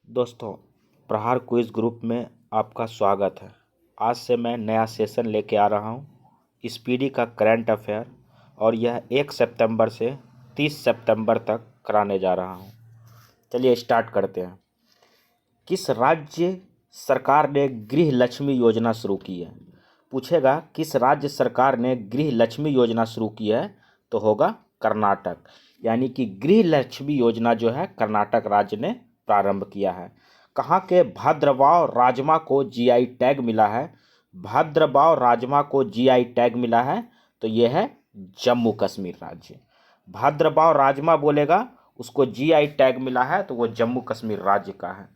दोस्तों, प्रहार quiz group में आपका स्वागत है। आज से मैं नया सेशन लेके आ रहा हूँ स्पीडी का करंट अफेयर, और यह 1 सितंबर से 30 सितंबर तक कराने जा रहा हूँ। चलिए स्टार्ट करते हैं। किस राज्य सरकार ने गृह लक्ष्मी योजना शुरू की है? पूछेगा किस राज्य सरकार ने गृह लक्ष्मी योजना शुरू की है, तो होगा कर्नाटक। यानी कि गृह लक्ष्मी योजना जो है कर्नाटक राज्य ने प्रारंभ किया है। कहाँ के भद्रवाह राजमा को जीआई टैग मिला है? भद्रवाह राजमा को जीआई टैग मिला है तो यह है जम्मू कश्मीर राज्य। भद्रवाह राजमा बोलेगा उसको जीआई टैग मिला है तो वो जम्मू कश्मीर राज्य का है।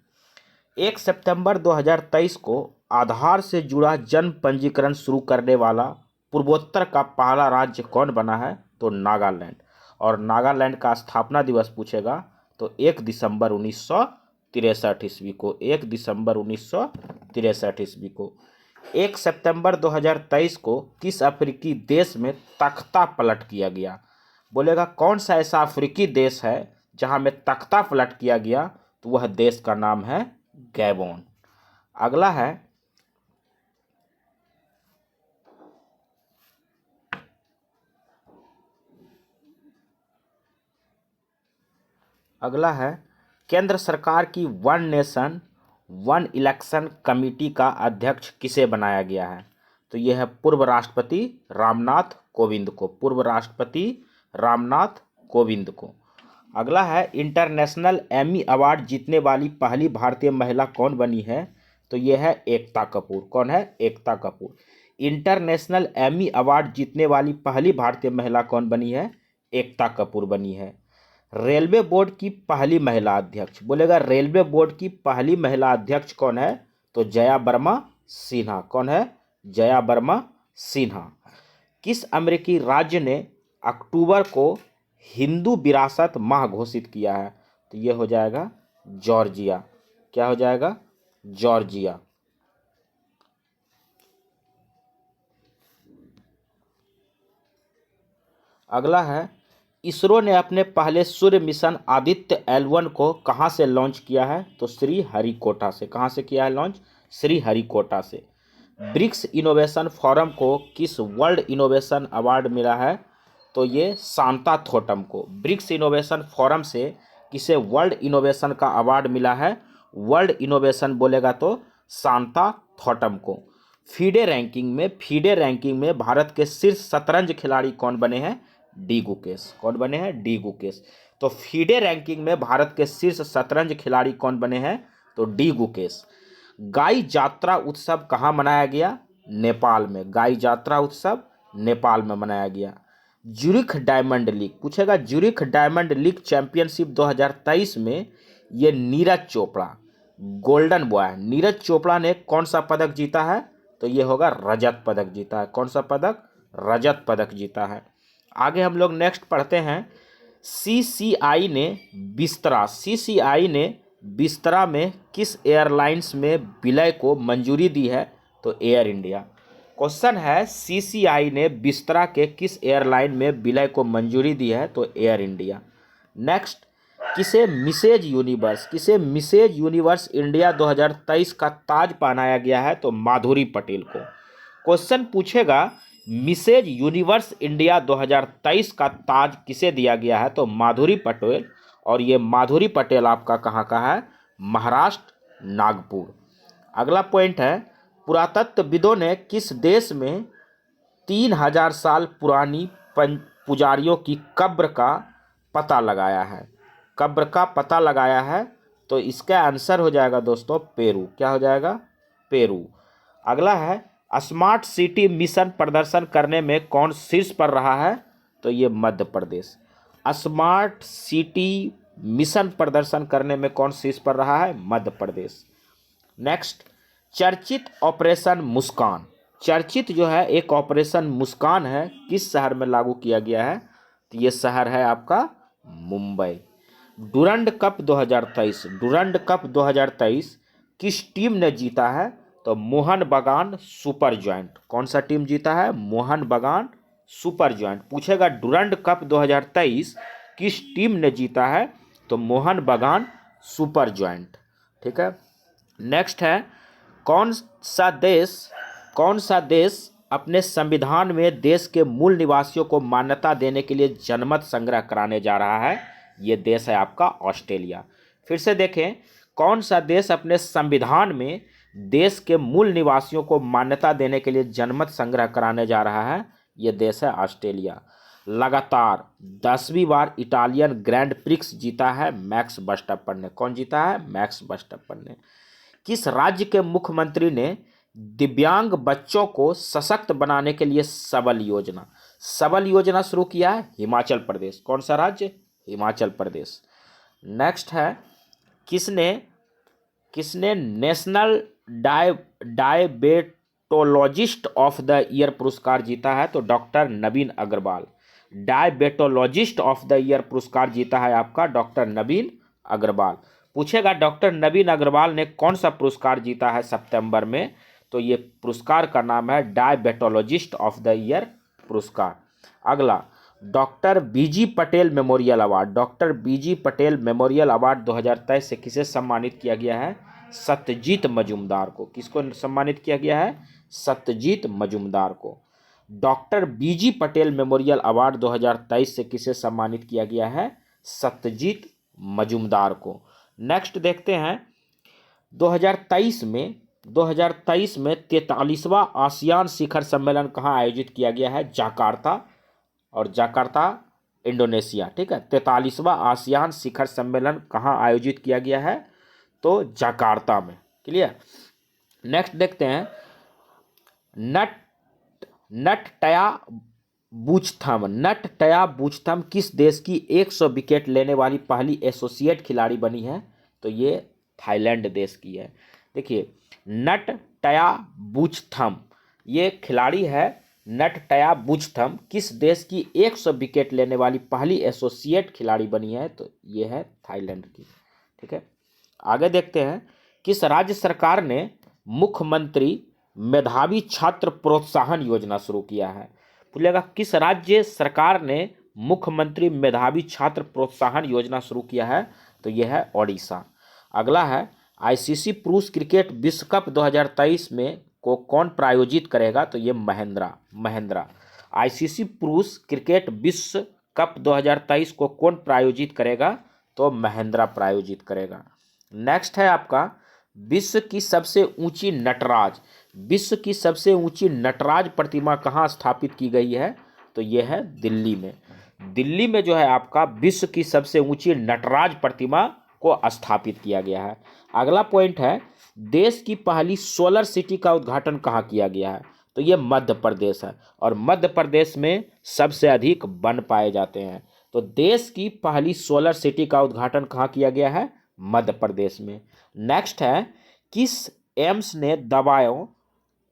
1 सितंबर 2023 को आधार से जुड़ा जन्म पंजीकरण शुरू करने वाला पूर्वोत्तर का पहला राज्य कौन बना है? तो नागालैंड। और नागालैंड का स्थापना दिवस पूछेगा तो 1 दिसंबर 1963 ईस्वी को। 1 दिसंबर 1963 ईस्वी को। 1 सितंबर 2023 को किस अफ्रीकी देश में तख्ता पलट किया गया? बोलेगा कौन सा ऐसा अफ्रीकी देश है जहां में तख्ता पलट किया गया, तो वह देश का नाम है गैबोन। अगला है केंद्र सरकार की one nation one election committee का अध्यक्ष किसे बनाया गया है? तो यह है पूर्व राष्ट्रपति रामनाथ कोविंद को। पूर्व राष्ट्रपति रामनाथ कोविंद को। अगला है इंटरनेशनल एमी अवार्ड जीतने वाली पहली भारतीय महिला कौन बनी है? तो यह है एकता कपूर। कौन है? Ekta Kapoor. International Emmy award जीतने वाली पहली भारतीय महिला कौन बनी है? एकता कपूर बनी है। रेलवे बोर्ड की पहली महिला अध्यक्ष। बोलेगा रेलवे बोर्ड की पहली महिला अध्यक्ष कौन है? तो जया वर्मा सिन्हा। कौन है? जया वर्मा सिन्हा। किस अमेरिकी राज्य ने अक्टूबर को हिंदू विरासत माह घोषित किया है? तो यह हो जाएगा जॉर्जिया। क्या हो जाएगा? जॉर्जिया। अगला है इसरो ने अपने पहले सूर्य मिशन आदित्य L1 को कहां से लॉन्च किया है? तो श्रीहरिकोटा से। कहां से किया है लॉन्च? श्रीहरिकोटा से। ब्रिक्स इनोवेशन फोरम को किस वर्ल्ड इनोवेशन अवार्ड मिला है? तो ये शांता थोटम को। ब्रिक्स इनोवेशन फोरम से किसे वर्ल्ड इनोवेशन का अवार्ड मिला है? वर्ल्ड इनोवेशन बोलेगा तो शांता थोटम को। फीडे रैंकिंग में भारत के शीर्ष शतरंज खिलाड़ी कौन बने हैं? डी गुकेश। कौन बने हैं? डी गुकेश। तो फीडे रैंकिंग में भारत के शीर्ष शतरंज खिलाड़ी कौन बने हैं? तो डी गुकेश। गाई जात्रा उत्सव कहाँ मनाया गया? नेपाल में। गाई जात्रा उत्सव नेपाल में मनाया गया। ज्यूरिख डायमंड लीग पूछेगा। ज्यूरिख डायमंड लीग चैंपियनशिप 2023 में ये नीरज चोपड़ा गोल्डन बॉय है। नीरज चोपड़ा ने कौन सा पदक जीता है? तो ये होगा रजत पदक जीता है। कौन सा पदक? रजत पदक जीता है। आगे हम लोग नेक्स्ट पढ़ते हैं। सीसीआई ने बिस्तरा में किस एयरलाइंस में विलय को मंजूरी दी है? तो एयर इंडिया। क्वेश्चन है सीसीआई ने बिस्तरा के किस एयरलाइन में विलय को मंजूरी दी है? तो एयर इंडिया। नेक्स्ट किसे मिसेज यूनिवर्स इंडिया 2023 का ताज पहनाया गया है? तो माधुरी पटेल को। क्वेश्चन पूछेगा मिसेज यूनिवर्स इंडिया 2023 का ताज किसे दिया गया है? तो माधुरी पटेल। और ये माधुरी पटेल आपका कहाँ का है? महाराष्ट्र, नागपुर। अगला पॉइंट है पुरातत्वविदों ने किस देश में 3000 साल पुरानी पुजारियों की कब्र का पता लगाया है? कब्र का पता लगाया है तो इसका आंसर हो जाएगा दोस्तों पेरू। क्या हो जाएगा? पेरू। अगला है स्मार्ट सिटी मिशन प्रदर्शन करने में कौन शीर्ष पर रहा है? तो ये Madhya Pradesh. Smart city mission प्रदर्शन करने में कौन शीर्ष पर रहा है? मध्य प्रदेश। नेक्स्ट चर्चित ऑपरेशन मुस्कान। चर्चित जो है एक ऑपरेशन मुस्कान है, किस शहर में लागू किया गया है? तो ये शहर है आपका मुंबई। डुरंड कप 2023 किस टीम ने जीता है? तो मोहन बगान सुपर जॉइंट। कौन सा टीम जीता है? मोहन बगान सुपर जॉइंट। पूछेगा डुरंड कप 2023 किस टीम ने जीता है? तो मोहन बगान सुपर जॉइंट। ठीक है। नेक्स्ट है, कौन कौन सा देश अपने संविधान में देश के मूल निवासियों को मान्यता देने के लिए जनमत संग्रह कराने जा रहा है? ये देश है आपका ऑस्ट्रेलिया। फिर से देखें, कौन सा देश अपने संविधान में देश के मूल निवासियों को मान्यता देने के लिए जनमत संग्रह कराने जा रहा है? ये देश है ऑस्ट्रेलिया। लगातार 10वीं बार इटालियन ग्रैंड प्रिक्स जीता है मैक्स वर्स्टैपन ने। कौन जीता है? मैक्स वर्स्टैपन ने। किस राज्य के मुख्यमंत्री ने दिव्यांग बच्चों को सशक्त बनाने के लिए सबल योजना शुरू किया है? हिमाचल प्रदेश। कौन सा राज्य? हिमाचल प्रदेश। नेक्स्ट है, किसने national diabetologist of the year पुरस्कार जीता है? तो doctor Naveen Agrawal. Diabetologist of the year पुरस्कार जीता है आपका डॉक्टर नवीन अग्रवाल। पूछेगा डॉक्टर नवीन अग्रवाल ने कौन सा पुरस्कार जीता है सितंबर में? तो ये पुरस्कार का नाम है डायबेटोलॉजिस्ट ऑफ द ईयर पुरस्कार। अगला, डॉक्टर बीजी पटेल मेमोरियल अवार्ड। डॉक्टर बीजी पटेल मेमोरियल अवार्ड 2023 से किसे सम्मानित किया गया है? सत्यजीत मजूमदार को। किसको सम्मानित किया गया है? सत्यजीत मजूमदार को। डॉक्टर बीजी पटेल मेमोरियल अवार्ड 2023 से किसे सम्मानित किया गया है? सत्यजीत मजूमदार को। नेक्स्ट देखते हैं, 2023 में 43वां आसियान शिखर सम्मेलन कहाँ आयोजित किया गया है? Jakarta Indonesia. ठीक है, 43वां आसियान शिखर सम्मेलन कहाँ आयोजित किया गया है? तो जाकार्ता में। क्लियर। नेक्स्ट देखते हैं, नटटया बूचथम किस देश की 100 विकेट लेने वाली पहली एसोसिएट खिलाड़ी बनी है? तो ये थाईलैंड देश की है। देखिए, नटटया बूचथम ये खिलाड़ी है। नटटया बूचथम किस देश की 100 विकेट लेने वाली पहली एसोसिएट खिलाड़ी बनी है? तो ये है थाईलैंड की। ठीक है, आगे देखते हैं, किस राज्य सरकार ने मुख्यमंत्री मेधावी छात्र प्रोत्साहन योजना शुरू किया है? बोलेगा किस राज्य सरकार ने मुख्यमंत्री मेधावी छात्र प्रोत्साहन योजना शुरू किया है? तो यह है ओडिशा। अगला है, आईसीसी पुरुष क्रिकेट विश्व कप 2023 में को कौन प्रायोजित करेगा? तो ये महेंद्रा। आईसीसी पुरुष क्रिकेट विश्व कप 2023 को कौन प्रायोजित करेगा? तो महेंद्रा प्रायोजित करेगा। नेक्स्ट है आपका, विश्व की सबसे ऊंची नटराज प्रतिमा कहाँ स्थापित की गई है? तो यह है दिल्ली में। दिल्ली में जो है आपका विश्व की सबसे ऊंची नटराज प्रतिमा को स्थापित किया गया है। अगला पॉइंट है, देश की पहली सोलर सिटी का उद्घाटन कहाँ किया गया है? तो ये मध्य प्रदेश है, और मध्य प्रदेश में सबसे अधिक वन पाए जाते हैं। तो देश की पहली सोलर सिटी का उद्घाटन कहाँ किया गया है? मध्य प्रदेश में। नेक्स्ट है, किस एम्स ने दवाओं,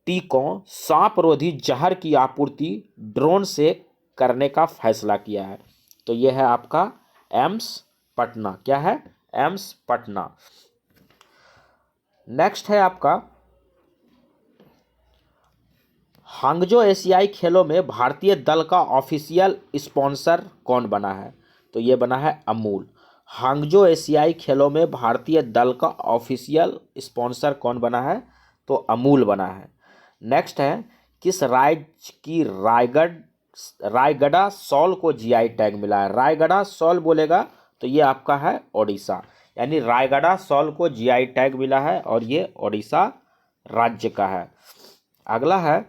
टीकों, सांप रोधी जहर की आपूर्ति ड्रोन से करने का फैसला किया है? तो यह है आपका एम्स पटना। क्या है? एम्स पटना। नेक्स्ट है आपका, हांगजो एशियाई खेलों में भारतीय दल का ऑफिशियल स्पॉन्सर कौन बना है? तो ये बना है अमूल। हांगजो एशियाई खेलों में भारतीय दल का ऑफिशियल स्पॉन्सर कौन बना है? तो अमूल बना है। नेक्स्ट है, किस राज्य की रायगढ़ा शॉल को जीआई टैग मिला है? रायगढ़ा शॉल बोलेगा तो ये आपका है ओडिशा, यानी रायगढ़ा शॉल को जीआई टैग मिला है और ये ओडिशा राज्य का है। अगला है,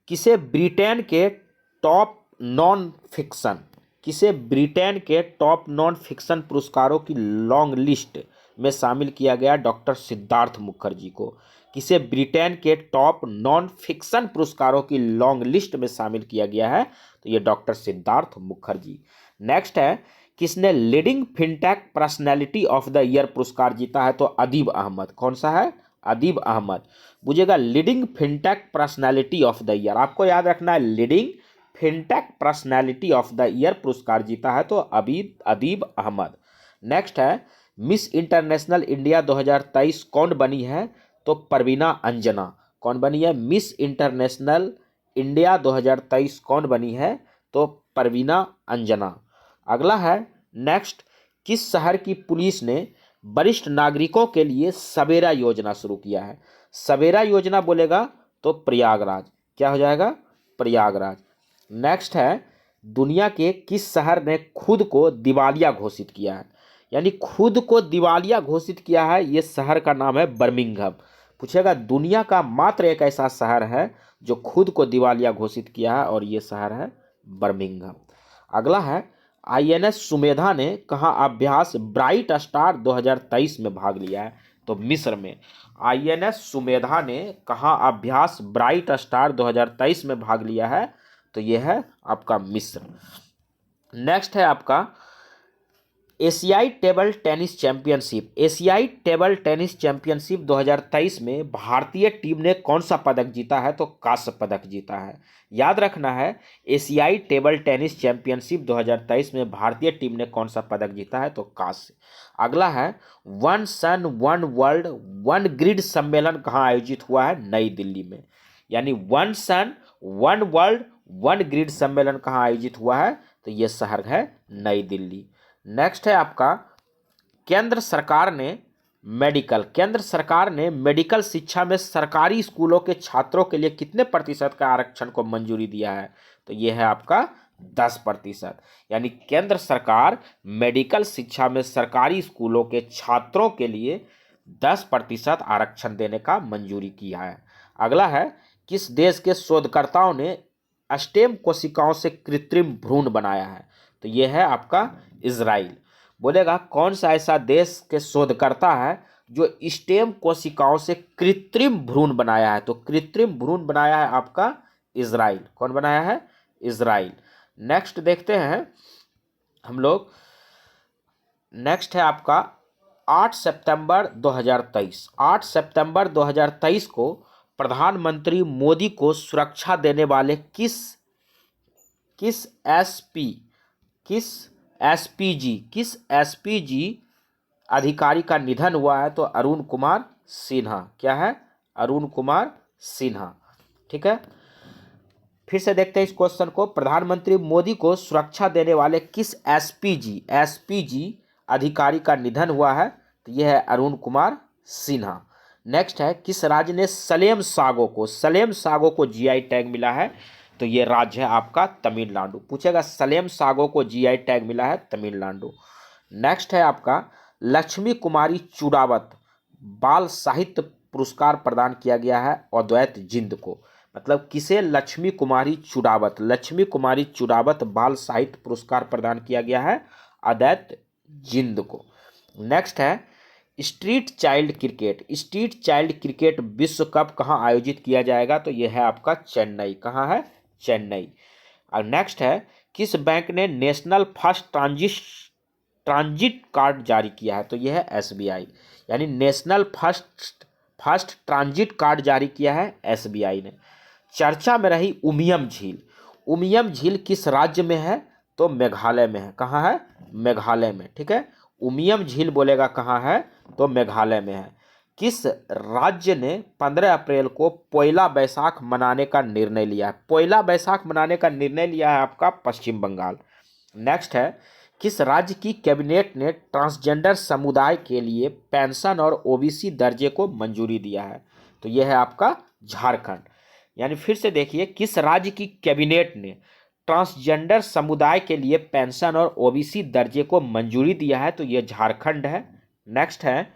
किसे ब्रिटेन के टॉप नॉन फिक्शन पुरस्कारों की लॉन्ग लिस्ट में शामिल किया गया? डॉक्टर सिद्धार्थ मुखर्जी को। किसे ब्रिटेन के टॉप नॉन फिक्शन पुरस्कारों की लॉन्ग लिस्ट में शामिल किया गया है? तो ये डॉक्टर सिद्धार्थ मुखर्जी। नेक्स्ट है, किसने leading fintech personality of the year पुरस्कार जीता है? तो अदीब अहमद। कौन सा है? अदीब अहमद। बुझेगा, leading fintech personality of the year, आपको याद रखना है, leading fintech personality of the year पुरस्कार जीता है तो अदीब अहमद। नेक्स्ट है, मिस इंटरनेशनल इंडिया 2023 कौन बनी है? तो परवीना अंजना। कौन बनी है? मिस इंटरनेशनल इंडिया 2023 कौन बनी है? तो परवीना अंजना। अगला है, नेक्स्ट, किस शहर की पुलिस ने वरिष्ठ नागरिकों के लिए सवेरा योजना शुरू किया है। सवेरा योजना बोलेगा तो प्रयागराज, क्या हो जाएगा, प्रयागराज। नेक्स्ट है, दुनिया के किस शहर ने खुद को दिवालिया घोषित किया है, यानी खुद को दिवालिया घोषित किया है, ये शहर का नाम है बर्मिंघम। पूछेगा दुनिया का मात्र एक ऐसा शहर है जो खुद को दिवालिया घोषित किया है और ये शहर है बर्मिंघम। अगला है, आईएनएस सुमेधा ने कहाँ अभ्यास ब्राइट स्टार 2023 में भाग लिया है, तो मिस्र में। आईएनएस सुमेधा ने कहाँ अभ्यास ब्राइट स्टार 2023 में भाग लिया है, तो यह है आपका मिस्र। नेक्स्ट है आपका एशियाई टेबल टेनिस चैंपियनशिप। एशियाई टेबल टेनिस चैंपियनशिप 2023 में भारतीय टीम ने कौन सा पदक जीता है, तो कांस्य पदक जीता है। याद रखना है, एशियाई टेबल टेनिस चैंपियनशिप 2023 में भारतीय टीम ने कौन सा पदक जीता है, तो कांस्य। अगला है, one sun one world one grid सम्मेलन कहाँ आयोजित हुआ है, नई दिल्ली में। यानी one sun one world one grid सम्मेलन कहाँ आयोजित हुआ है, तो ये शहर है नई दिल्ली। नेक्स्ट है आपका, केंद्र सरकार ने मेडिकल शिक्षा में सरकारी स्कूलों के छात्रों के लिए कितने प्रतिशत का आरक्षण को मंजूरी दिया है, तो यह है आपका 10%। यानी केंद्र सरकार मेडिकल शिक्षा में सरकारी स्कूलों के छात्रों के लिए 10% आरक्षण देने का मंजूरी किया है। अगला है, किस देश के शोधकर्ताओं ने स्टेम कोशिकाओं से कृत्रिम भ्रूण बनाया है, तो यह है आपका इजराइल। बोलेगा कौन सा ऐसा देश के शोधकर्ता है जो स्टेम कोशिकाओं से कृत्रिम भ्रूण बनाया है, तो कृत्रिम भ्रूण बनाया है आपका इजराइल। कौन बनाया है, इजराइल। नेक्स्ट देखते हैं हम लोग, नेक्स्ट है आपका 8 सितंबर 2023। 8 सितंबर 2023 को प्रधानमंत्री मोदी को सुरक्षा देने वाले किस एसपीजी अधिकारी का निधन हुआ है, तो अरुण कुमार सिन्हा। क्या है, अरुण कुमार सिन्हा। ठीक है, फिर से देखते हैं इस क्वेश्चन को। प्रधानमंत्री मोदी को सुरक्षा देने वाले किस एसपीजी अधिकारी का निधन हुआ है, तो यह है अरुण कुमार सिन्हा। नेक्स्ट है, किस राज्य ने सलेम सागो को जीआई टैग मिला है, तो ये राज्य है आपका तमिलनाडु। पूछेगा सलेम सागो को जीआई टैग मिला है तमिलनाडु। नेक्स्ट है आपका, लक्ष्मी कुमारी चुड़ावत बाल साहित्य पुरस्कार प्रदान किया गया है अद्वैत जिंद को। मतलब किसे लक्ष्मी कुमारी चुड़ावत बाल साहित्य पुरस्कार प्रदान किया गया है, अद्वैत जिंद को। नेक्स्ट है, स्ट्रीट चाइल्ड क्रिकेट विश्व कप कहाँ आयोजित किया जाएगा, तो यह है आपका चेन्नई। कहाँ है, चेन्नई। और नेक्स्ट है, किस बैंक ने नेशनल फर्स्ट ट्रांजिट कार्ड जारी किया है, तो यह है एसबीआई। यानी नेशनल फर्स्ट ट्रांजिट कार्ड जारी किया है एसबीआई ने। चर्चा में रही उमियम झील किस राज्य में है, तो मेघालय में है। कहाँ है, मेघालय में। ठीक है, उमियम झील बोलेगा कहाँ है, तो मेघालय में है। किस राज्य ने 15 अप्रैल को पोयला बैसाख मनाने का निर्णय लिया है, पोयला बैसाख मनाने का निर्णय लिया है आपका पश्चिम बंगाल। नेक्स्ट है, किस राज्य की कैबिनेट ने ट्रांसजेंडर समुदाय के लिए पेंशन और ओबीसी दर्जे को मंजूरी दिया है, तो यह है आपका झारखंड। यानी फिर से देखिए, किस राज्य की कैबिनेट ने ट्रांसजेंडर समुदाय के लिए पेंशन और ओबीसी दर्जे को मंजूरी दिया है, तो यह झारखंड है। नेक्स्ट है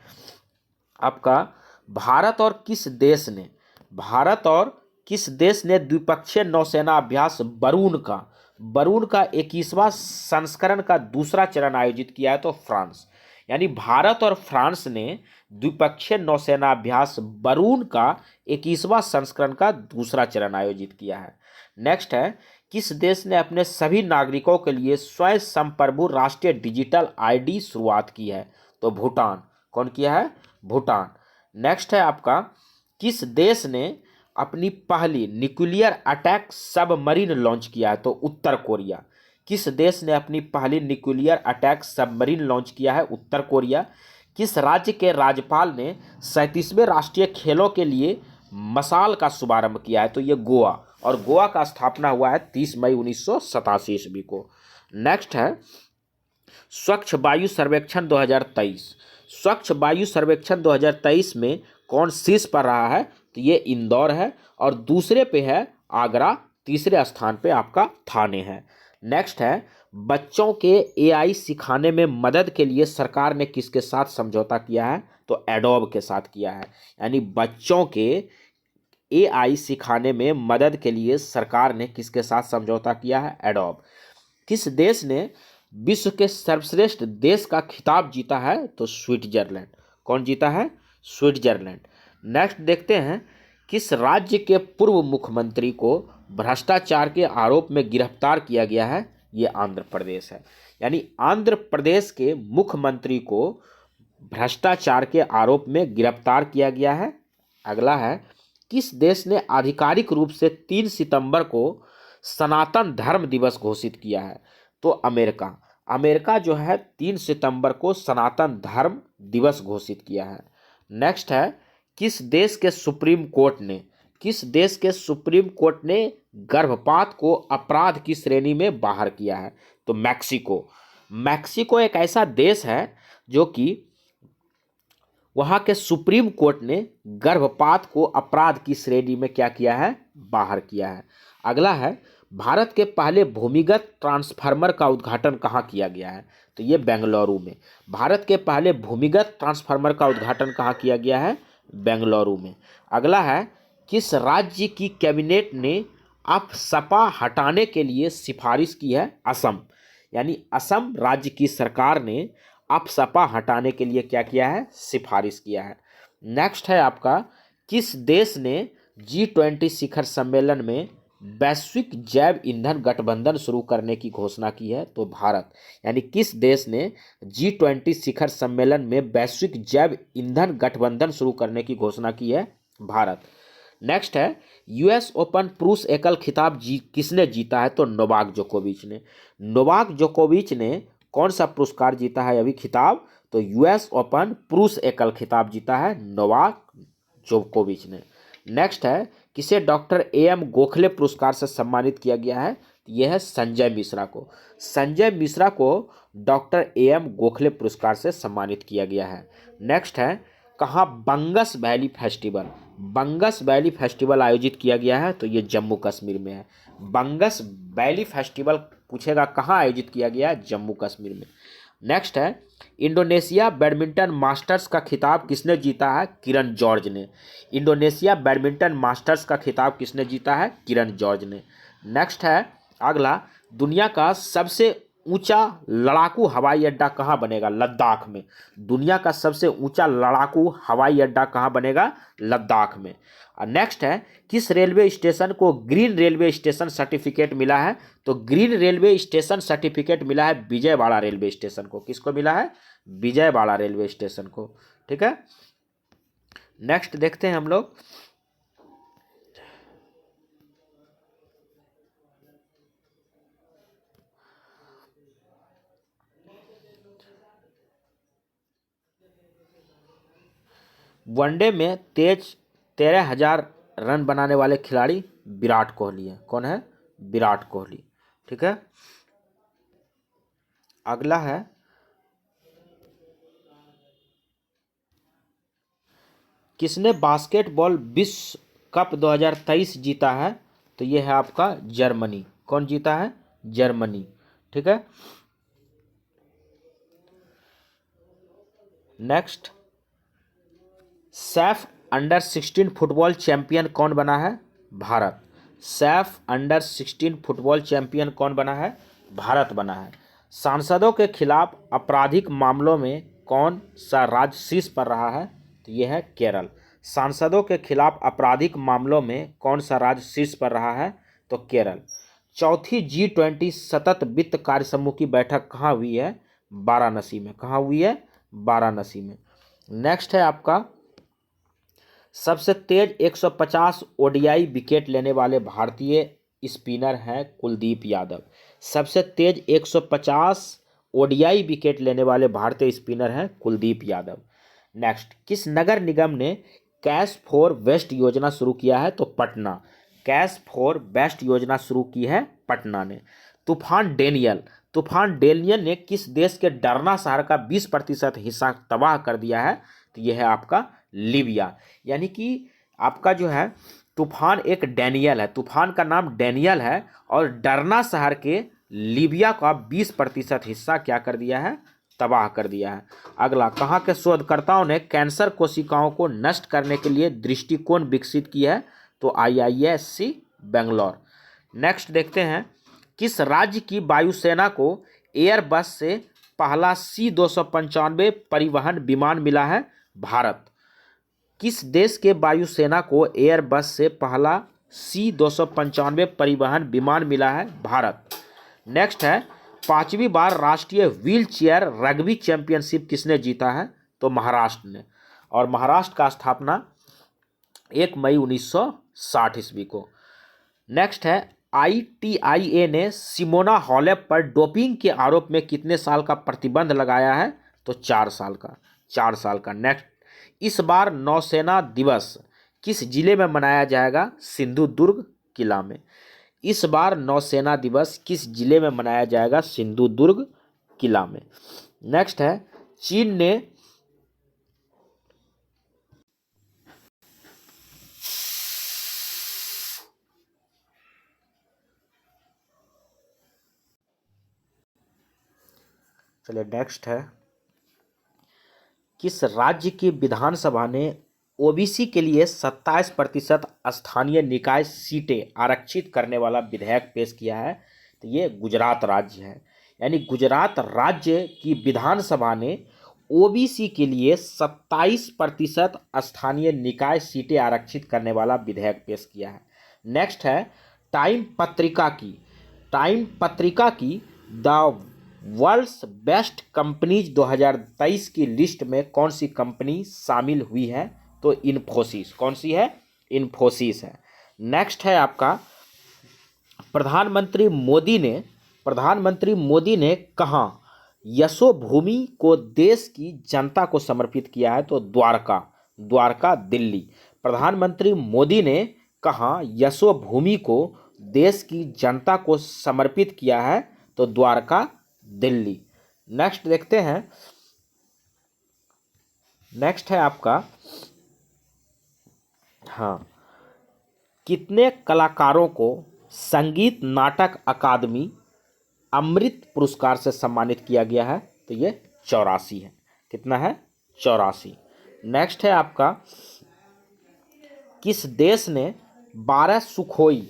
आपका, भारत और किस देश ने द्विपक्षीय नौसेना अभ्यास बरून का 21वां संस्करण का दूसरा चरण आयोजित किया है, तो फ्रांस। यानी भारत और फ्रांस ने द्विपक्षीय नौसेना अभ्यास बरून का 21वां संस्करण का दूसरा चरण आयोजित किया है। नेक्स्ट है, किस देश ने अपने सभी नागरिकों के लिए स्वयं संप्रभु राष्ट्रीय डिजिटल आईडी शुरुआत की है, तो भूटान। कौन किया है, भूटान। नेक्स्ट है आपका, किस देश ने अपनी पहली न्यूक्लियर अटैक सबमरीन लॉन्च किया है, तो उत्तर कोरिया। किस देश ने अपनी पहली न्यूक्लियर अटैक सबमरीन लॉन्च किया है, उत्तर कोरिया। किस राज्य के राज्यपाल ने 37वें राष्ट्रीय खेलों के लिए मशाल का शुभारंभ किया है, तो ये गोवा, और गोवा का स्थापना हुआ है 30 मई 1987 ईस्वी को। नेक्स्ट है, स्वच्छ वायु सर्वेक्षण 2023। स्वच्छ वायु सर्वेक्षण 2023 में कौन शीर्ष पर रहा है? तो ये इंदौर है, और दूसरे पे है आगरा, तीसरे स्थान पे आपका थाने है। नेक्स्ट है, बच्चों के एआई सिखाने में मदद के लिए सरकार ने किसके साथ समझौता किया है? तो एडोब के साथ किया है। यानी बच्चों के एआई सिखाने में मदद के लिए सरकार ने किसके साथ समझौता किया है? एडोब। किस देश ने विश्व के सर्वश्रेष्ठ देश का खिताब जीता है? तो स्विट्जरलैंड। कौन जीता है? स्विट्जरलैंड। नेक्स्ट देखते हैं, किस राज्य के पूर्व मुख्यमंत्री को भ्रष्टाचार के आरोप में गिरफ्तार किया गया है? ये आंध्र प्रदेश है। यानी आंध्र प्रदेश के मुख्यमंत्री को भ्रष्टाचार के आरोप में गिरफ्तार किया गया है। अगला है, किस देश ने आधिकारिक रूप से 3 सितंबर को सनातन धर्म दिवस घोषित किया है? तो अमेरिका। अमेरिका जो है 3 सितंबर को सनातन धर्म दिवस घोषित किया है। नेक्स्ट है, किस देश के सुप्रीम कोर्ट ने गर्भपात को अपराध की श्रेणी में बाहर किया है? तो मैक्सिको। मैक्सिको एक ऐसा देश है जो कि वहाँ के सुप्रीम कोर्ट ने गर्भपात को अपराध की श्रेणी में क्या किया है? बाहर किया है। अगला है, भारत के पहले भूमिगत ट्रांसफार्मर का उद्घाटन कहाँ किया गया है? तो ये बेंगलुरु में। भारत के पहले भूमिगत ट्रांसफार्मर का उद्घाटन कहाँ किया गया है? बेंगलुरु में। अगला है, किस राज्य की कैबिनेट ने अफसपा हटाने के लिए सिफारिश की है? असम। यानी असम राज्य की सरकार ने अफसपा हटाने के लिए क्या किया है? सिफारिश किया है। नेक्स्ट है आपका, किस देश ने G20 शिखर सम्मेलन में वैश्विक जैव ईंधन गठबंधन शुरू करने की घोषणा की है? तो भारत। यानी किस देश ने G20 शिखर सम्मेलन में वैश्विक जैव ईंधन गठबंधन शुरू करने की घोषणा की है? भारत। नेक्स्ट है, यूएस ओपन पुरुष एकल खिताब किसने जीता है? तो नोवाक जोकोविच ने। नोवाक जोकोविच ने कौन सा पुरस्कार जीता है अभी खिताब? तो यूएस ओपन पुरुष एकल खिताब जीता है नोवाक जोकोविच ने। नेक्स्ट है, किसे डॉक्टर AM गोखले पुरस्कार से सम्मानित किया गया है? यह है संजय मिश्रा को। संजय मिश्रा को डॉक्टर AM गोखले पुरस्कार से सम्मानित किया गया है। नेक्स्ट है, कहाँ बंगस वैली फेस्टिवल आयोजित किया गया है? तो ये जम्मू कश्मीर में है। बंगस वैली फेस्टिवल पूछेगा कहाँ आयोजित किया गया है? जम्मू कश्मीर में। नेक्स्ट है, इंडोनेशिया बैडमिंटन मास्टर्स का खिताब किसने जीता है? किरण जॉर्ज ने। इंडोनेशिया बैडमिंटन मास्टर्स का खिताब किसने जीता है? किरण जॉर्ज ने। नेक्स्ट है अगला, दुनिया का सबसे ऊंचा लड़ाकू हवाई अड्डा कहाँ बनेगा? लद्दाख में। दुनिया का सबसे ऊंचा लड़ाकू हवाई अड्डा कहाँ बनेगा? लद्दाख में। नेक्स्ट है, किस रेलवे स्टेशन को ग्रीन रेलवे स्टेशन सर्टिफिकेट मिला है? तो ग्रीन रेलवे स्टेशन सर्टिफिकेट मिला है विजयवाड़ा रेलवे स्टेशन को। किसको मिला है? विजयवाड़ा रेलवे स्टेशन को। ठीक है, नेक्स्ट देखते हैं हम लोग, वनडे में तेज 13,000 रन बनाने वाले खिलाड़ी विराट कोहली है। कौन है? विराट कोहली। ठीक है, अगला है, किसने बास्केटबॉल विश्व कप 2023 जीता है? तो ये है आपका जर्मनी। कौन जीता है? जर्मनी। ठीक है, नेक्स्ट, सैफ अंडर-16 फुटबॉल चैंपियन कौन बना है? भारत। सैफ अंडर-16 फुटबॉल चैंपियन कौन बना है? भारत बना है। सांसदों के खिलाफ आपराधिक मामलों में कौन सा राज्य शीर्ष पर रहा है? तो यह है केरल। सांसदों के खिलाफ आपराधिक मामलों में कौन सा राज्य शीर्ष पर रहा है? तो केरल। चौथी G20 सतत वित्त कार्य समूह की बैठक कहाँ हुई है? वाराणसी में। कहाँ हुई है? वाराणसी में। नेक्स्ट है आपका, सबसे तेज 150 ODI विकेट लेने वाले भारतीय स्पिनर हैं कुलदीप यादव। सबसे तेज 150 ODI विकेट लेने वाले भारतीय स्पिनर हैं कुलदीप यादव। नेक्स्ट, किस नगर निगम ने कैश फॉर वेस्ट योजना शुरू किया है? तो पटना। कैश फॉर वेस्ट योजना शुरू की है पटना ने। तूफान तूफान डेनियल ने किस देश के डरना शहर का 20% हिस्सा तबाह कर दिया है? तो यह है आपका लीबिया। यानी कि आपका जो है तूफान एक डेनियल है, तूफान का नाम डेनियल है और डरना शहर के लीबिया का 20% हिस्सा क्या कर दिया है? तबाह कर दिया है। अगला, कहाँ के शोधकर्ताओं ने कैंसर कोशिकाओं को नष्ट करने के लिए दृष्टिकोण विकसित किया है? तो IISc बेंगलोर। नेक्स्ट देखते हैं, किस राज्य की वायुसेना को एयरबस से पहला C-295 परिवहन विमान मिला है? भारत। किस देश के वायुसेना को एयरबस से पहला C-295 परिवहन विमान मिला है? भारत। नेक्स्ट है, 5वीं बार राष्ट्रीय व्हील चेयर रग्बी चैंपियनशिप किसने जीता है? तो महाराष्ट्र ने। और महाराष्ट्र का स्थापना 1 मई 1960 ईस्वी को। नेक्स्ट है, ITIA ने सिमोना हालेप पर डोपिंग के आरोप में कितने साल का प्रतिबंध लगाया है? तो 4 साल का, 4 साल का। नेक्स्ट, इस बार नौसेना दिवस किस जिले में मनाया जाएगा? सिंधुदुर्ग किला में। इस बार नौसेना दिवस किस जिले में मनाया जाएगा? सिंधुदुर्ग किला में। नेक्स्ट है, चीन ने चलिए नेक्स्ट है, किस राज्य की विधानसभा ने OBC के लिए 27% स्थानीय निकाय सीटें आरक्षित करने वाला विधेयक पेश किया है? तो ये गुजरात राज्य है। यानी गुजरात राज्य की विधानसभा ने OBC के लिए 27% स्थानीय निकाय सीटें आरक्षित करने वाला विधेयक पेश किया है। नेक्स्ट है, टाइम पत्रिका की द वर्ल्ड्स बेस्ट कंपनीज 2023 की लिस्ट में कौन सी कंपनी शामिल हुई है? तो इन्फोसिस। कौन सी है? इन्फोसिस है। नेक्स्ट है आपका, प्रधानमंत्री मोदी ने कहाँ यशोभूमि को देश की जनता को समर्पित किया है? तो द्वारका दिल्ली। प्रधानमंत्री मोदी ने कहाँ यशोभूमि को देश की जनता को समर्पित किया है? तो द्वारका दिल्ली। नेक्स्ट देखते हैं, नेक्स्ट है आपका, हाँ, कितने कलाकारों को संगीत नाटक अकादमी अमृत पुरस्कार से सम्मानित किया गया है? तो ये 84 है। कितना है? 84। नेक्स्ट है आपका, किस देश ने 12 सुखोई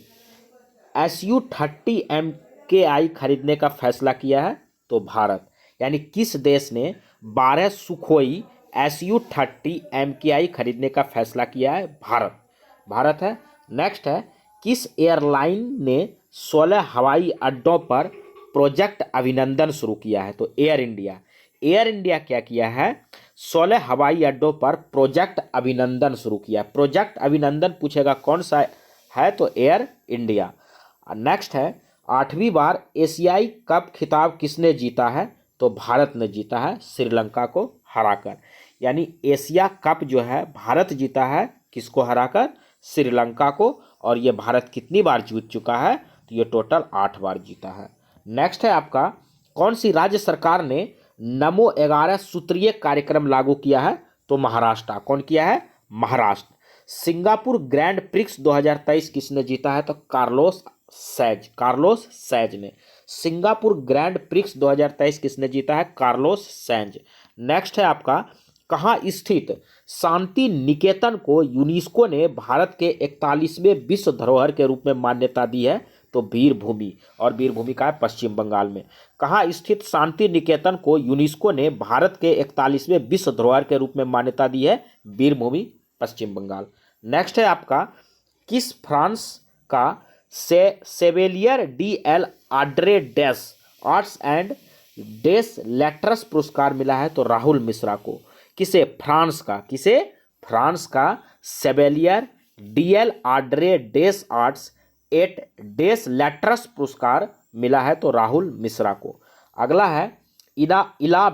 Su-30 MKI खरीदने का फैसला किया है? तो भारत। यानी किस देश ने 12 सुखोई Su-30 MKI खरीदने का फैसला किया है? भारत है। नेक्स्ट है, किस एयरलाइन ने 16 हवाई अड्डों पर प्रोजेक्ट अभिनंदन शुरू किया है? तो एयर इंडिया क्या किया है? 16 हवाई अड्डों पर प्रोजेक्ट अभिनंदन शुरू किया। प्रोजेक्ट अभिनंदन पूछेगा कौन सा है? तो एयर इंडिया। नेक्स्ट है, 8वीं बार एशियाई कप खिताब किसने जीता है? तो भारत ने जीता है, श्रीलंका को हराकर। यानी एशिया कप जो है भारत जीता है, किसको हराकर? श्रीलंका को। और ये भारत कितनी बार जीत चुका है? तो ये टोटल 8 बार जीता है। नेक्स्ट है आपका, कौन सी राज्य सरकार ने नमो 11 सूत्रीय कार्यक्रम लागू किया है? तो महाराष्ट्र। कौन किया है? महाराष्ट्र। सिंगापुर ग्रैंड प्रिक्स 2023 किसने जीता है? तो कार्लोस सैज ने। सिंगापुर ग्रैंड प्रिक्स 2023 किसने जीता है? कार्लोस सैज। नेक्स्ट है आपका, कहाँ स्थित शांति निकेतन को यूनेस्को ने भारत के 41वें विश्व धरोहर के रूप में मान्यता दी है? तो वीरभूमि। और वीरभूमि का है पश्चिम बंगाल में। कहाँ स्थित शांति निकेतन को यूनेस्को ने भारत के 41वें विश्व धरोहर के रूप में मान्यता दी है? वीरभूमि, पश्चिम बंगाल। नेक्स्ट है आपका, किस फ्रांस का सेवेलियर DL आड्रे डेस आर्ट्स एंड डेस लेटर्स पुरस्कार मिला है? तो राहुल मिश्रा को। किसे? फ्रांस का सेवेलियर DL आड्रे डेस आर्ट्स एट डेस लेटर्स पुरस्कार मिला है? तो राहुल मिश्रा को। अगला है, इला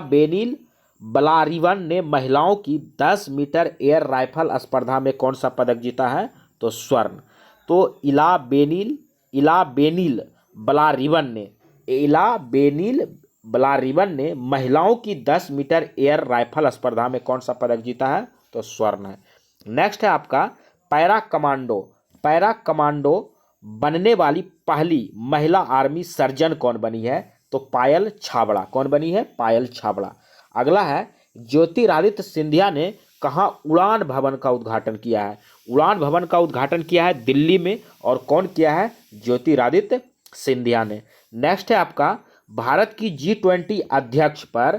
बेनिल बलारिवन ने महिलाओं की 10 मीटर एयर राइफल स्पर्धा में कौन सा पदक जीता है? तो स्वर्ण। तो इला बेनिल बलारिवन ने एला बेनिल ब्लारिवन ने महिलाओं की 10 मीटर एयर राइफल स्पर्धा में कौन सा पदक जीता है? तो स्वर्ण है। नेक्स्ट है आपका पैरा कमांडो। पैरा कमांडो बनने वाली पहली महिला आर्मी सर्जन कौन बनी है? तो पायल छाबड़ा। कौन बनी है? पायल छाबड़ा। अगला है ज्योतिरादित्य सिंधिया ने कहाँ उड़ान भवन का उद्घाटन किया है? उड़ान भवन का उद्घाटन किया है दिल्ली में। और कौन किया है? ज्योतिरादित्य सिंधिया ने। नेक्स्ट है आपका भारत की G20 अध्यक्ष पर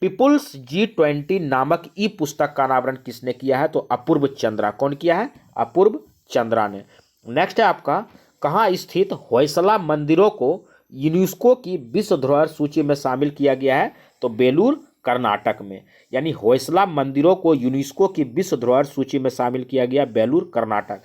पीपुल्स G20 नामक ई पुस्तक का अनावरण किसने किया है? तो अपूर्व चंद्रा। कौन किया है? अपूर्व चंद्रा ने। नेक्स्ट है आपका कहाँ स्थित होयसला मंदिरों को यूनेस्को की विश्व धरोहर सूची में शामिल किया गया है? तो बेलूर कर्नाटक में। यानी होयसला मंदिरों को यूनेस्को की विश्व धरोहर सूची में शामिल किया गया बेलूर कर्नाटक।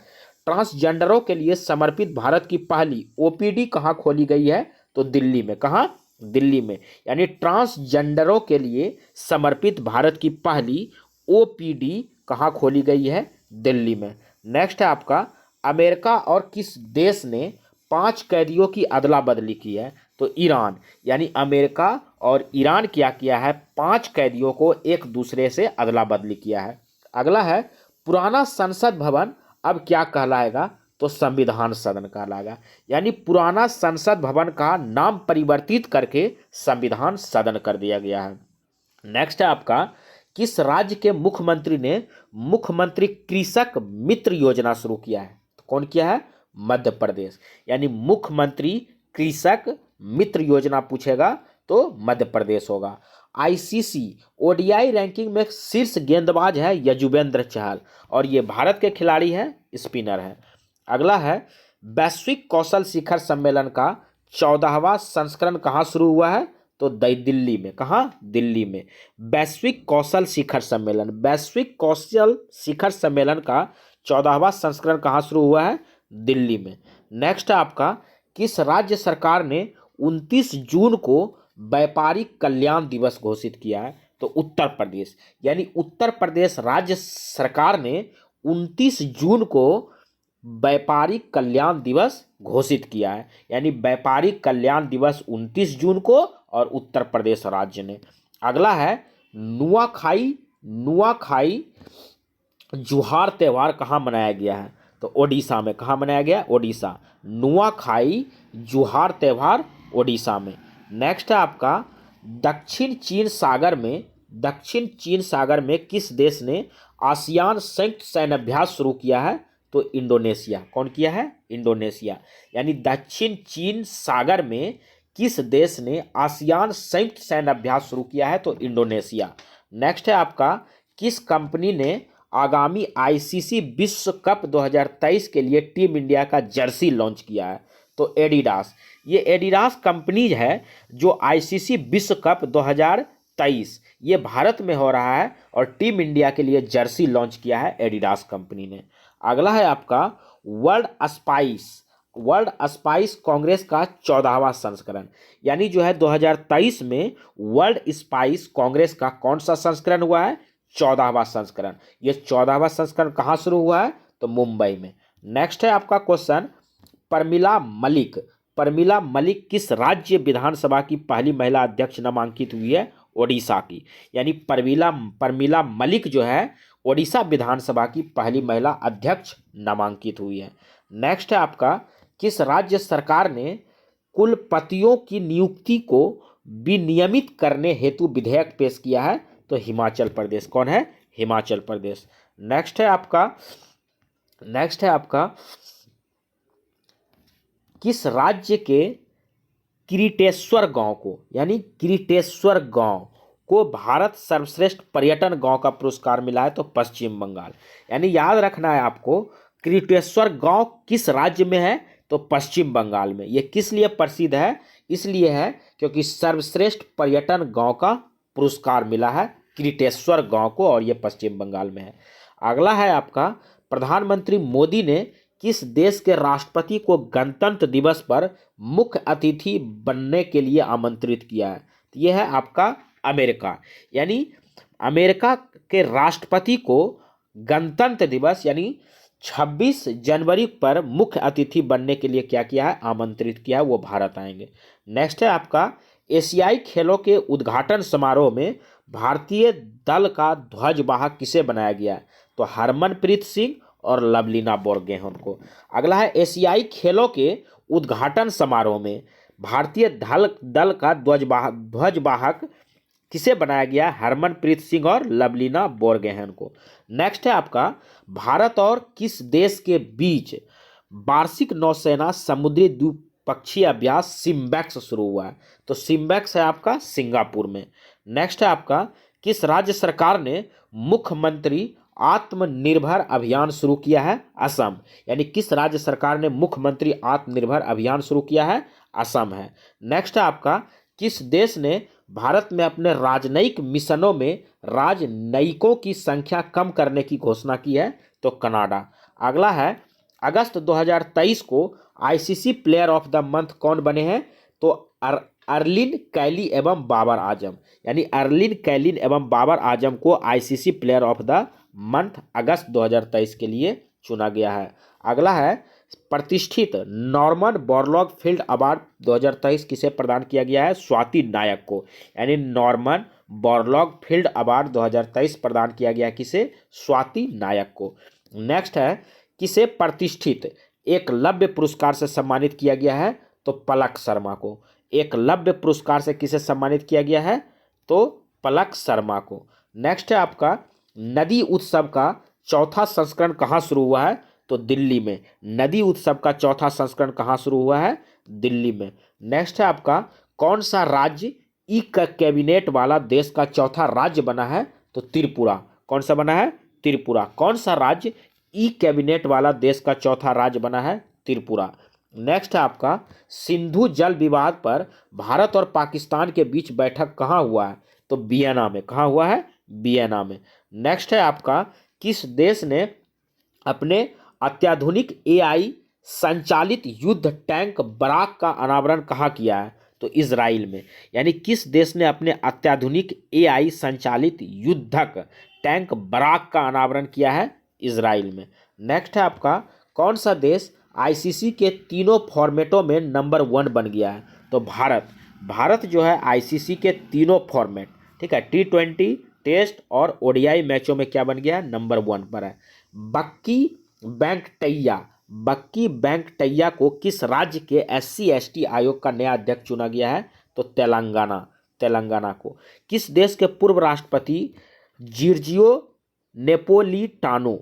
ट्रांसजेंडरों के लिए समर्पित भारत की पहली OPD कहाँ खोली गई है? तो दिल्ली में। कहाँ? दिल्ली में। यानी ट्रांसजेंडरों के लिए समर्पित भारत की पहली OPD कहाँ खोली गई है? दिल्ली में। नेक्स्ट है आपका अमेरिका और किस देश ने 5 कैदियों की अदला बदली की है? तो ईरान। यानी अमेरिका और ईरान क्या किया है? 5 कैदियों को एक दूसरे से अदला बदली किया है। अगला है पुराना संसद भवन अब क्या कहलाएगा? तो संविधान सदन कहलाएगा। यानी पुराना संसद भवन का नाम परिवर्तित करके संविधान सदन कर दिया गया है। नेक्स्ट है आपका किस राज्य के मुख्यमंत्री ने मुख्यमंत्री कृषक मित्र योजना शुरू किया है? तो कौन किया है? मध्य प्रदेश। यानी मुख्यमंत्री कृषक मित्र योजना पूछेगा तो मध्य प्रदेश होगा। ICC ODI रैंकिंग में शीर्ष गेंदबाज है यजुवेंद्र चहल और ये भारत के खिलाड़ी हैं, स्पिनर है। अगला है वैश्विक कौशल शिखर सम्मेलन का 14वां संस्करण कहाँ शुरू हुआ है? तो दिल्ली में। कहाँ? दिल्ली में। वैश्विक कौशल शिखर सम्मेलन, वैश्विक कौशल शिखर सम्मेलन का 14वां संस्करण कहाँ शुरू हुआ है? दिल्ली में। नेक्स्ट है आपका किस राज्य सरकार ने 29 जून को व्यापारी कल्याण दिवस घोषित किया है? तो उत्तर प्रदेश। यानी उत्तर प्रदेश राज्य सरकार ने 29 जून को व्यापारी कल्याण दिवस घोषित किया है। यानी व्यापारी कल्याण दिवस 29 जून को और उत्तर प्रदेश राज्य ने। अगला है नुआखाई। नुआखाई जुहार त्यौहार कहाँ मनाया गया है? तो ओडिशा में। कहाँ मनाया गया? ओडिशा। नुआखाई जुहार त्यौहार ओडिशा में। नेक्स्ट है आपका दक्षिण चीन सागर में किस देश ने आसियान संयुक्त सैन्याभ्यास शुरू किया है? तो इंडोनेशिया। कौन किया है? इंडोनेशिया। यानी दक्षिण चीन सागर में किस देश ने आसियान संयुक्त सैन्याभ्यास शुरू किया है? तो इंडोनेशिया। नेक्स्ट है आपका किस कंपनी ने आगामी ICC विश्व कप 2023 के लिए टीम इंडिया का जर्सी लॉन्च किया है? तो एडिडास। ये एडिडास कंपनी है जो ICC विश्व कप 2023 ये भारत में हो रहा है और टीम इंडिया के लिए जर्सी लॉन्च किया है एडिडास कंपनी ने। अगला है आपका वर्ल्ड स्पाइस कांग्रेस का 14वां संस्करण। यानी जो है 2023 में वर्ल्ड स्पाइस कांग्रेस का कौन सा संस्करण हुआ है? 14वां संस्करण। ये 14वां संस्करण कहाँ शुरू हुआ है? तो मुंबई में। नेक्स्ट है आपका क्वेश्चन प्रमिला मलिक किस राज्य विधानसभा की पहली महिला अध्यक्ष नामांकित हुई है? ओडिशा की। यानी प्रमिला मलिक जो है ओडिशा विधानसभा की पहली महिला अध्यक्ष नामांकित हुई है। नेक्स्ट है आपका किस राज्य सरकार ने कुलपतियों की नियुक्ति को विनियमित करने हेतु विधेयक पेश किया है? तो हिमाचल प्रदेश। कौन है? हिमाचल प्रदेश। नेक्स्ट है आपका किस राज्य के किरीटेश्वर गांव को, यानी किरीटेश्वर गांव को भारत सर्वश्रेष्ठ पर्यटन गांव का पुरस्कार मिला है? तो पश्चिम बंगाल। यानी याद रखना है आपको किरीटेश्वर गांव किस राज्य में है? तो पश्चिम बंगाल में। ये किस लिए प्रसिद्ध है? इसलिए है क्योंकि सर्वश्रेष्ठ पर्यटन गांव का पुरस्कार मिला है किरीटेश्वर गांव को और ये पश्चिम बंगाल में है। अगला है आपका प्रधानमंत्री मोदी ने किस देश के राष्ट्रपति को गणतंत्र दिवस पर मुख्य अतिथि बनने के लिए आमंत्रित किया है? तो यह है आपका अमेरिका। यानी अमेरिका के राष्ट्रपति को गणतंत्र दिवस यानी 26 जनवरी पर मुख्य अतिथि बनने के लिए क्या किया है, आमंत्रित किया है, वो भारत आएंगे। नेक्स्ट है आपका एशियाई खेलों के उद्घाटन समारोह में भारतीय दल का ध्वजवाहक किसे बनाया गया है, तो हरमनप्रीत सिंह और लवलीना बोरगोहेन को। अगला है एशियाई खेलों के उद्घाटन समारोह में भारतीय दल का ध्वजवाहक किसे बनाया गया है, हरमनप्रीत सिंह और लवलीना बोरगोहेन को। नेक्स्ट है आपका भारत और किस देश के बीच वार्षिक नौसेना समुद्री द्विपक्षीय अभ्यास सिम्बैक्स शुरू हुआ है, तो सिम्बैक्स है आपका सिंगापुर में। नेक्स्ट है आपका किस राज्य सरकार ने मुख्यमंत्री आत्मनिर्भर अभियान शुरू किया है, असम। यानी किस राज्य सरकार ने मुख्यमंत्री आत्मनिर्भर अभियान शुरू किया है, असम है। नेक्स्ट है आपका किस देश ने भारत में अपने राजनयिक मिशनों में राजनयिकों की संख्या कम करने की घोषणा की है, तो कनाडा। अगला है अगस्त 2023 को ICC player of the month कौन बने हैं, तो अर्लिन कैली एवं बाबर आजम। यानी अर्लिन कैलिन एवं बाबर आजम को ICC player of the month अगस्त 2023 के लिए चुना गया है। अगला है प्रतिष्ठित नॉर्मन बोरलॉग फील्ड अवार्ड 2023 किसे प्रदान किया गया है, स्वाति नायक को। यानी नॉर्मन बोरलॉग फील्ड अवार्ड 2023 प्रदान किया गया किसे, स्वाति नायक को। नेक्स्ट है किसे प्रतिष्ठित एकलव्य पुरस्कार से सम्मानित किया गया है, तो पलक शर्मा को। एकलव्य पुरस्कार से किसे सम्मानित किया गया है, तो पलक शर्मा को। नेक्स्ट है आपका नदी उत्सव का चौथा संस्करण कहाँ शुरू हुआ है, तो दिल्ली में। नदी उत्सव का चौथा संस्करण कहाँ शुरू हुआ है, दिल्ली में। नेक्स्ट है आपका कौन सा राज्य ई कैबिनेट वाला देश का चौथा राज्य बना है, तो त्रिपुरा। कौन सा बना है, त्रिपुरा। कौन सा राज्य ई कैबिनेट वाला देश का चौथा राज्य बना है, त्रिपुरा। नेक्स्ट है आपका सिंधु जल विवाद पर भारत और पाकिस्तान के बीच बैठक कहाँ हुआ है, तो वियना में। कहाँ हुआ है, वियना में। नेक्स्ट है आपका किस देश ने अपने अत्याधुनिक एआई संचालित युद्ध टैंक बराक का अनावरण कहाँ किया है, तो इजराइल में। यानी किस देश ने अपने अत्याधुनिक एआई संचालित युद्धक टैंक बराक का अनावरण किया है, इजराइल में। नेक्स्ट है आपका कौन सा देश आईसीसी के तीनों फॉर्मेटों में नंबर 1 बन गया है, तो भारत। भारत जो है आईसीसी के तीनों फॉर्मेट, ठीक है, T20, टेस्ट और ओडीआई मैचों में क्या बन गया है, नंबर 1 पर है। बक्की बैंकटैया को किस राज्य के SC/ST आयोग का नया अध्यक्ष चुना गया है, तो तेलंगाना को। किस देश के पूर्व राष्ट्रपति जियोर्जियो नेपोलिटानो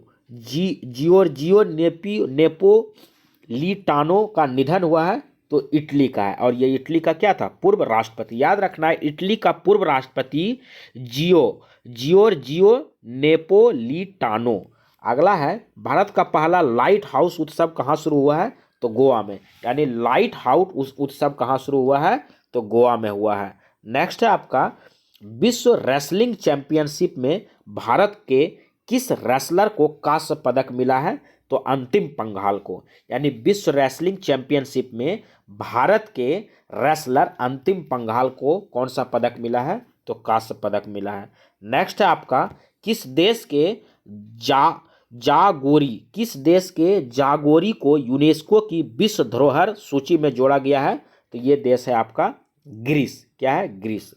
का निधन हुआ है, तो इटली का है। और ये इटली का क्या था, पूर्व राष्ट्रपति। याद रखना है इटली का पूर्व राष्ट्रपति जियोर्जियो नेपोलिटानो। अगला है भारत का पहला लाइट हाउस उत्सव कहाँ शुरू हुआ है, तो गोवा में। यानी लाइट हाउस उत्सव कहाँ शुरू हुआ है, तो गोवा में हुआ है। नेक्स्ट है आपका विश्व रेसलिंग चैंपियनशिप में भारत के किस रेसलर को कांस्य पदक मिला है, तो अंतिम पंघाल को। यानी विश्व रेसलिंग चैंपियनशिप में भारत के रेसलर अंतिम पंघाल को कौन सा पदक मिला है, तो कांस्य पदक मिला है। नेक्स्ट है आपका किस देश के जागोरी को यूनेस्को की विश्व धरोहर सूची में जोड़ा गया है, तो ये देश है आपका ग्रीस। क्या है, ग्रीस।